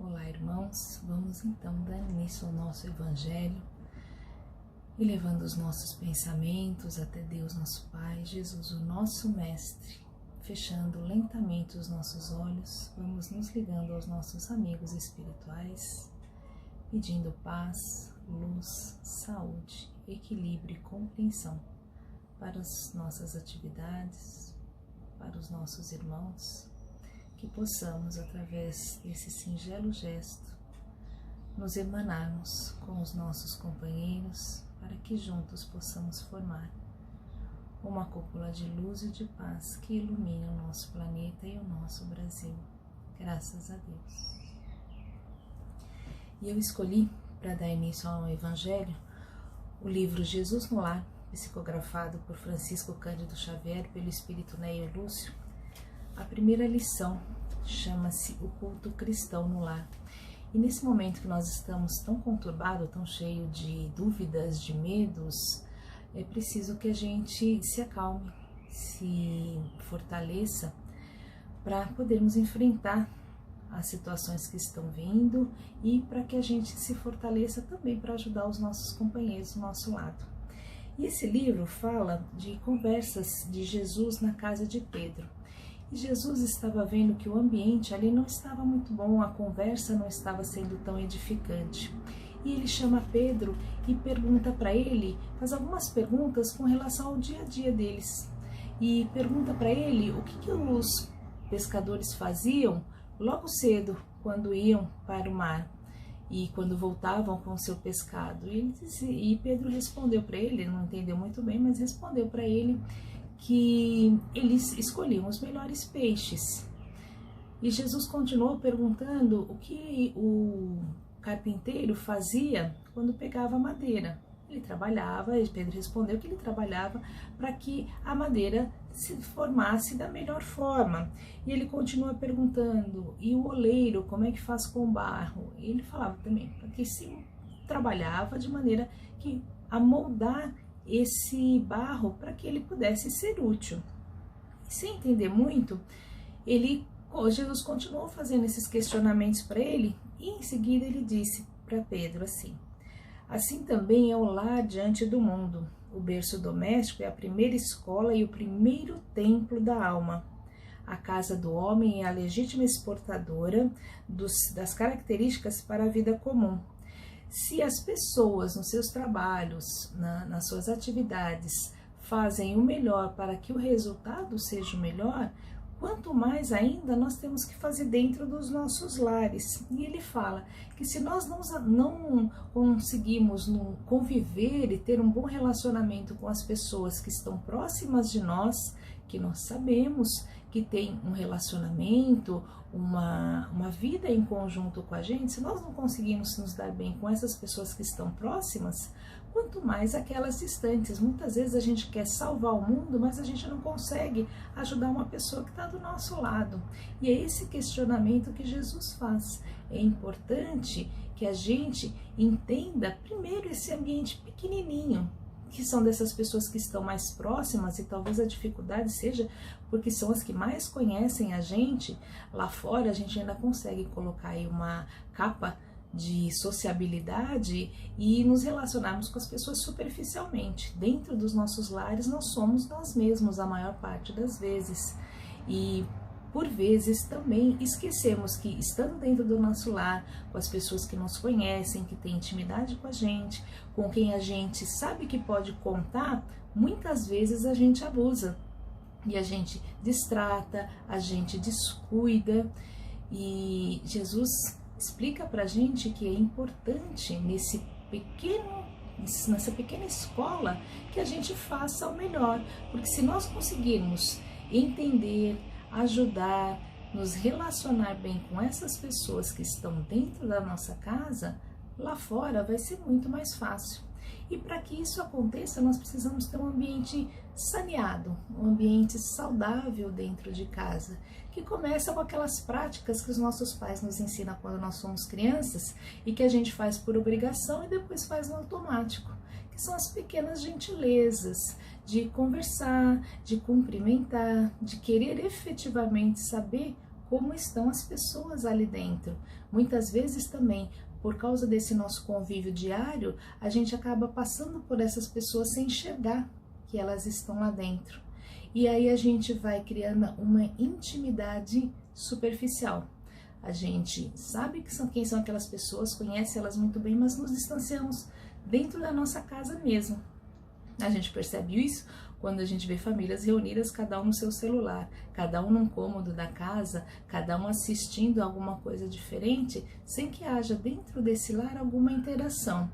Olá, irmãos, vamos então dar início ao nosso Evangelho e levando os nossos pensamentos até Deus, nosso Pai, Jesus, o nosso Mestre. Fechando lentamente os nossos olhos, vamos nos ligando aos nossos amigos espirituais, pedindo paz, luz, saúde, equilíbrio e compreensão para as nossas atividades, para os nossos irmãos, que possamos, através desse singelo gesto, nos emanarmos com os nossos companheiros para que juntos possamos formar uma cúpula de luz e de paz que ilumine o nosso planeta e o nosso Brasil. Graças a Deus. E eu escolhi, para dar início ao Evangelho, o livro Jesus no Lar, psicografado por Francisco Cândido Xavier, pelo Espírito Neio Lúcio. A primeira lição chama-se O Culto Cristão no Lar. E nesse momento que nós estamos tão conturbados, tão cheio de dúvidas, de medos, é preciso que a gente se acalme, se fortaleça para podermos enfrentar as situações que estão vindo e para que a gente se fortaleça também para ajudar os nossos companheiros do nosso lado. E esse livro fala de conversas de Jesus na casa de Pedro. E Jesus estava vendo que o ambiente ali não estava muito bom, a conversa não estava sendo tão edificante. E ele chama Pedro e pergunta para ele, faz algumas perguntas com relação ao dia a dia deles. E pergunta para ele o que os pescadores faziam logo cedo quando iam para o mar e quando voltavam com o seu pescado. E Pedro respondeu para ele, não entendeu muito bem, mas respondeu para ele que eles escolhiam os melhores peixes. E Jesus continuou perguntando o que o carpinteiro fazia quando pegava madeira. Ele trabalhava, e Pedro respondeu que ele trabalhava para que a madeira se formasse da melhor forma. E ele continua perguntando, e o oleiro, como é que faz com o barro? E ele falava também, que se trabalhava de maneira que a moldar esse barro para que ele pudesse ser útil. E sem entender muito, Jesus continuou fazendo esses questionamentos para ele e em seguida ele disse para Pedro assim também é o lar diante do mundo. O berço doméstico é a primeira escola e o primeiro templo da alma. A casa do homem é a legítima exportadora das características para a vida comum. Se as pessoas nos seus trabalhos, nas suas atividades, fazem o melhor para que o resultado seja o melhor, quanto mais ainda nós temos que fazer dentro dos nossos lares. E ele fala que se nós não conseguimos conviver e ter um bom relacionamento com as pessoas que estão próximas de nós, que nós sabemos que tem um relacionamento, uma vida em conjunto com a gente, se nós não conseguimos nos dar bem com essas pessoas que estão próximas, quanto mais aquelas distantes. Muitas vezes a gente quer salvar o mundo, mas a gente não consegue ajudar uma pessoa que está do nosso lado. E é esse questionamento que Jesus faz. É importante que a gente entenda primeiro esse ambiente pequenininho, que são dessas pessoas que estão mais próximas, e talvez a dificuldade seja porque são as que mais conhecem a gente. Lá fora a gente ainda consegue colocar aí uma capa de sociabilidade e nos relacionarmos com as pessoas superficialmente. Dentro dos nossos lares nós somos nós mesmos a maior parte das vezes, e por vezes também esquecemos que estando dentro do nosso lar, com as pessoas que nos conhecem, que têm intimidade com a gente, com quem a gente sabe que pode contar, muitas vezes a gente abusa e a gente distrata, a gente descuida. E Jesus explica pra gente que é importante nessa pequena escola que a gente faça o melhor, porque se nós conseguirmos entender, ajudar, nos relacionar bem com essas pessoas que estão dentro da nossa casa, lá fora vai ser muito mais fácil. E para que isso aconteça, nós precisamos ter um ambiente saneado, um ambiente saudável dentro de casa, que começa com aquelas práticas que os nossos pais nos ensinam quando nós somos crianças e que a gente faz por obrigação e depois faz no automático, que são as pequenas gentilezas de conversar, de cumprimentar, de querer efetivamente saber como estão as pessoas ali dentro. Muitas vezes também, por causa desse nosso convívio diário, a gente acaba passando por essas pessoas sem enxergar que elas estão lá dentro. E aí a gente vai criando uma intimidade superficial. A gente sabe quem são aquelas pessoas, conhece elas muito bem, mas nos distanciamos dentro da nossa casa mesmo. A gente percebe isso quando a gente vê famílias reunidas, cada um no seu celular, cada um num cômodo da casa, cada um assistindo alguma coisa diferente, sem que haja dentro desse lar alguma interação.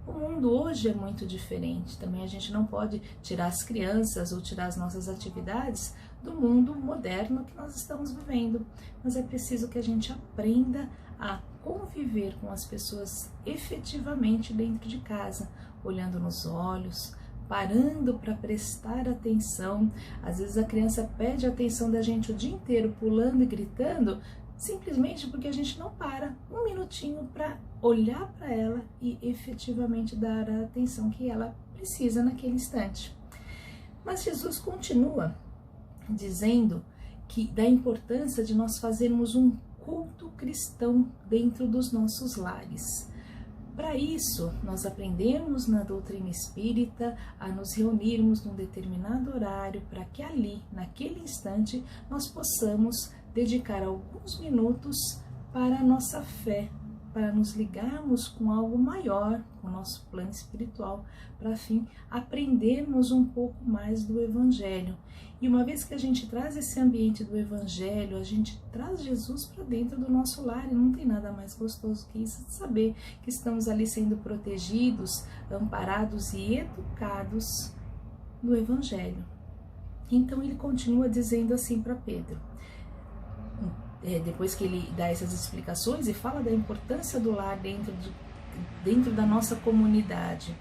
O mundo hoje é muito diferente, também a gente não pode tirar as crianças ou tirar as nossas atividades do mundo moderno que nós estamos vivendo, mas é preciso que a gente aprenda a conviver com as pessoas efetivamente dentro de casa, olhando nos olhos, parando para prestar atenção. Às vezes a criança pede a atenção da gente o dia inteiro, pulando e gritando, simplesmente porque a gente não para um minutinho para olhar para ela e efetivamente dar a atenção que ela precisa naquele instante. Mas Jesus continua dizendo que da importância de nós fazermos um culto cristão dentro dos nossos lares. Para isso, nós aprendemos na doutrina espírita a nos reunirmos num determinado horário para que ali, naquele instante, nós possamos dedicar alguns minutos para a nossa fé, para nos ligarmos com algo maior, com o nosso plano espiritual, para assim aprendermos um pouco mais do Evangelho. E uma vez que a gente traz esse ambiente do Evangelho, a gente traz Jesus para dentro do nosso lar, e não tem nada mais gostoso que isso, de saber que estamos ali sendo protegidos, amparados e educados no Evangelho. Então ele continua dizendo assim para Pedro, depois que ele dá essas explicações e fala da importância do lar dentro da nossa comunidade.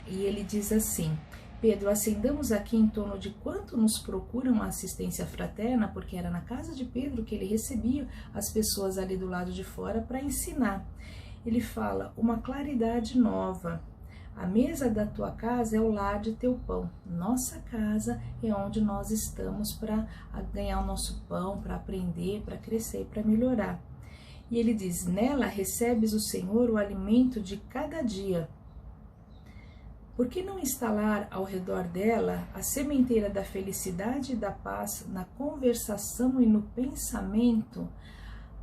E ele diz assim: Pedro, acendamos aqui em torno de quanto nos procuram a assistência fraterna, porque era na casa de Pedro que ele recebia as pessoas ali do lado de fora para ensinar. Ele fala, uma claridade nova. A mesa da tua casa é o lar de teu pão. Nossa casa é onde nós estamos para ganhar o nosso pão, para aprender, para crescer, para melhorar. E ele diz, nela recebes o Senhor o alimento de cada dia. Por que não instalar ao redor dela a sementeira da felicidade e da paz na conversação e no pensamento?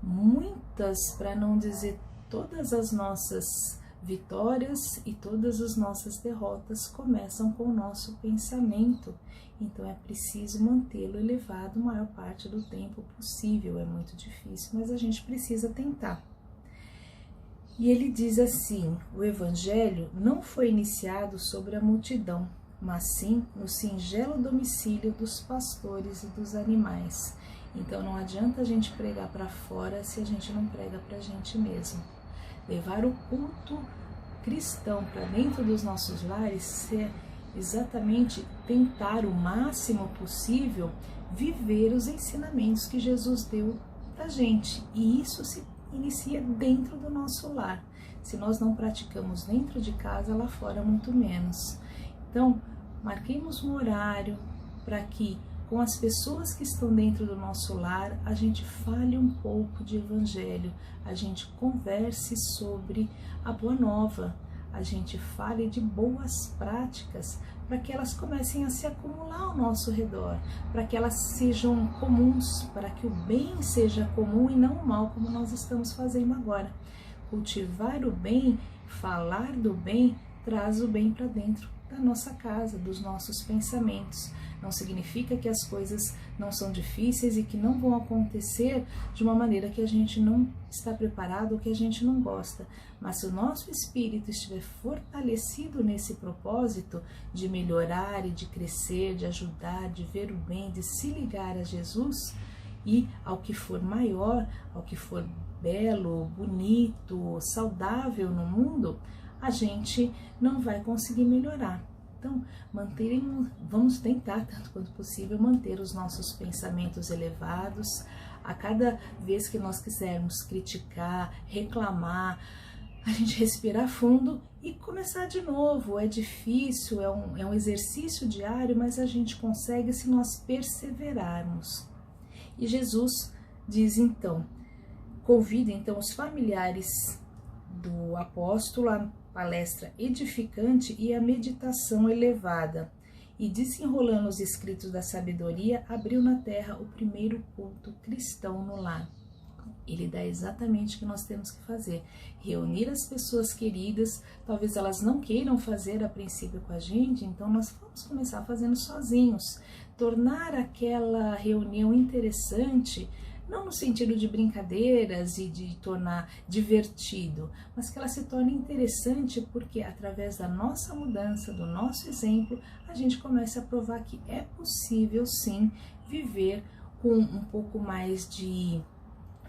Muitas, para não dizer todas as nossas vitórias e todas as nossas derrotas começam com o nosso pensamento. Então é preciso mantê-lo elevado a maior parte do tempo possível. É muito difícil, mas a gente precisa tentar. E ele diz assim, o Evangelho não foi iniciado sobre a multidão, mas sim no singelo domicílio dos pastores e dos animais. Então não adianta a gente pregar para fora se a gente não prega para a gente mesmo. Levar o culto cristão para dentro dos nossos lares é exatamente tentar o máximo possível viver os ensinamentos que Jesus deu para a gente. E isso se inicia dentro do nosso lar. Se nós não praticamos dentro de casa, lá fora muito menos. Então, marquemos um horário para que com as pessoas que estão dentro do nosso lar, a gente fale um pouco de Evangelho, a gente converse sobre a Boa Nova, a gente fale de boas práticas, para que elas comecem a se acumular ao nosso redor, para que elas sejam comuns, para que o bem seja comum e não o mal, como nós estamos fazendo agora. Cultivar o bem, falar do bem, traz o bem para dentro da nossa casa, dos nossos pensamentos. Não significa que as coisas não são difíceis e que não vão acontecer de uma maneira que a gente não está preparado ou que a gente não gosta. Mas se o nosso espírito estiver fortalecido nesse propósito de melhorar e de crescer, de ajudar, de ver o bem, de se ligar a Jesus e ao que for maior, ao que for belo, bonito, saudável no mundo, a gente não vai conseguir melhorar. Então, vamos tentar, tanto quanto possível, manter os nossos pensamentos elevados. A cada vez que nós quisermos criticar, reclamar, a gente respirar fundo e começar de novo. É difícil, é um exercício diário, mas a gente consegue se nós perseverarmos. E Jesus diz então, convida então os familiares do apóstolo à palestra edificante e à meditação elevada, e desenrolando os escritos da sabedoria, abriu na terra o primeiro culto cristão no lar. Ele dá exatamente o que nós temos que fazer, reunir as pessoas queridas, talvez elas não queiram fazer a princípio com a gente, então nós vamos começar fazendo sozinhos, tornar aquela reunião interessante, não no sentido de brincadeiras e de tornar divertido, mas que ela se torne interessante porque através da nossa mudança, do nosso exemplo, a gente começa a provar que é possível sim viver com um pouco mais de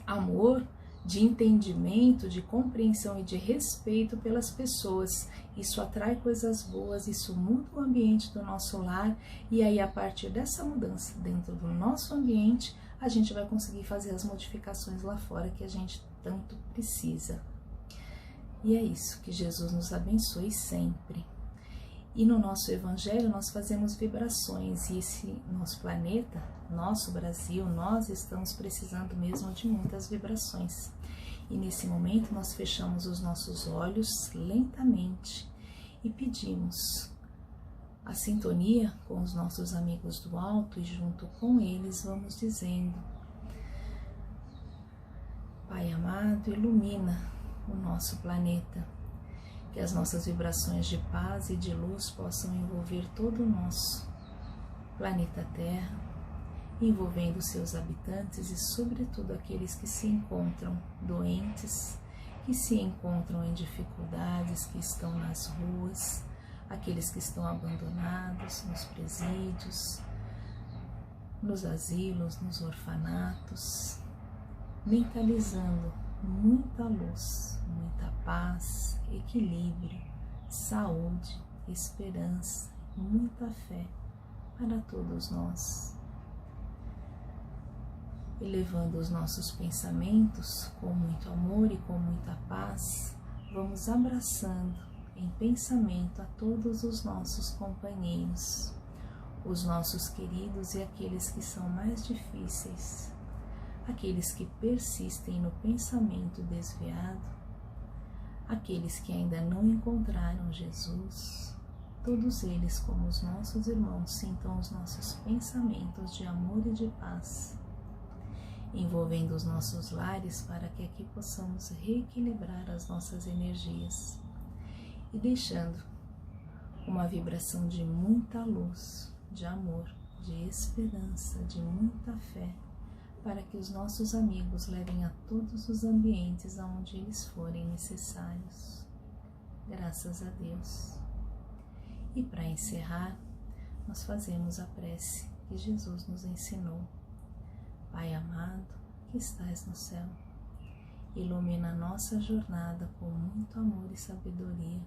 amor, de entendimento, de compreensão e de respeito pelas pessoas. Isso atrai coisas boas, isso muda o ambiente do nosso lar, e aí a partir dessa mudança dentro do nosso ambiente, a gente vai conseguir fazer as modificações lá fora que a gente tanto precisa. E é isso, que Jesus nos abençoe sempre. E no nosso Evangelho nós fazemos vibrações, e esse nosso planeta, nosso Brasil, nós estamos precisando mesmo de muitas vibrações. E nesse momento nós fechamos os nossos olhos lentamente e pedimos a sintonia com os nossos amigos do alto, e junto com eles vamos dizendo: Pai amado, ilumina o nosso planeta, que as nossas vibrações de paz e de luz possam envolver todo o nosso planeta Terra, envolvendo seus habitantes e sobretudo aqueles que se encontram doentes, que se encontram em dificuldades, que estão nas ruas, aqueles que estão abandonados nos presídios, nos asilos, nos orfanatos, mentalizando muita luz, muita paz, equilíbrio, saúde, esperança, muita fé para todos nós. Elevando os nossos pensamentos com muito amor e com muita paz, vamos abraçando em pensamento a todos os nossos companheiros, os nossos queridos e aqueles que são mais difíceis, aqueles que persistem no pensamento desviado, aqueles que ainda não encontraram Jesus, todos eles, como os nossos irmãos, sintam os nossos pensamentos de amor e de paz, envolvendo os nossos lares para que aqui possamos reequilibrar as nossas energias e deixando uma vibração de muita luz, de amor, de esperança, de muita fé, para que os nossos amigos levem a todos os ambientes aonde eles forem necessários. Graças a Deus. E para encerrar, nós fazemos a prece que Jesus nos ensinou. Pai amado, que estás no céu, ilumina a nossa jornada com muito amor e sabedoria.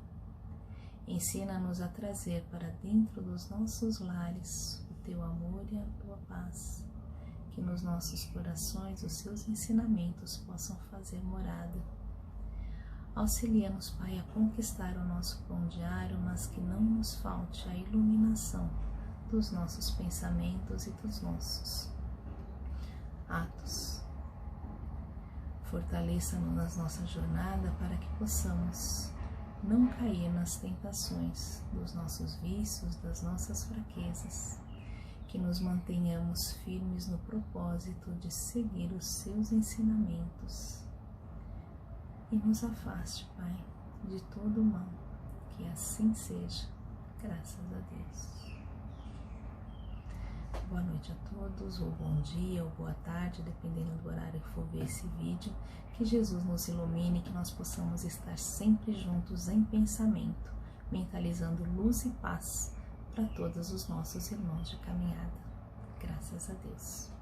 Ensina-nos a trazer para dentro dos nossos lares o teu amor e a tua paz. Que nos nossos corações os seus ensinamentos possam fazer morada. Auxilia-nos, Pai, a conquistar o nosso pão diário, mas que não nos falte a iluminação dos nossos pensamentos e dos nossos atos. Fortaleça-nos na nossa jornada para que possamos não cair nas tentações dos nossos vícios, das nossas fraquezas, que nos mantenhamos firmes no propósito de seguir os seus ensinamentos. E nos afaste, Pai, de todo o mal, que assim seja, graças a Deus. Boa noite a todos, ou bom dia, ou boa tarde, dependendo do horário que for ver esse vídeo. Que Jesus nos ilumine, que nós possamos estar sempre juntos em pensamento, mentalizando luz e paz para todos os nossos irmãos de caminhada. Graças a Deus.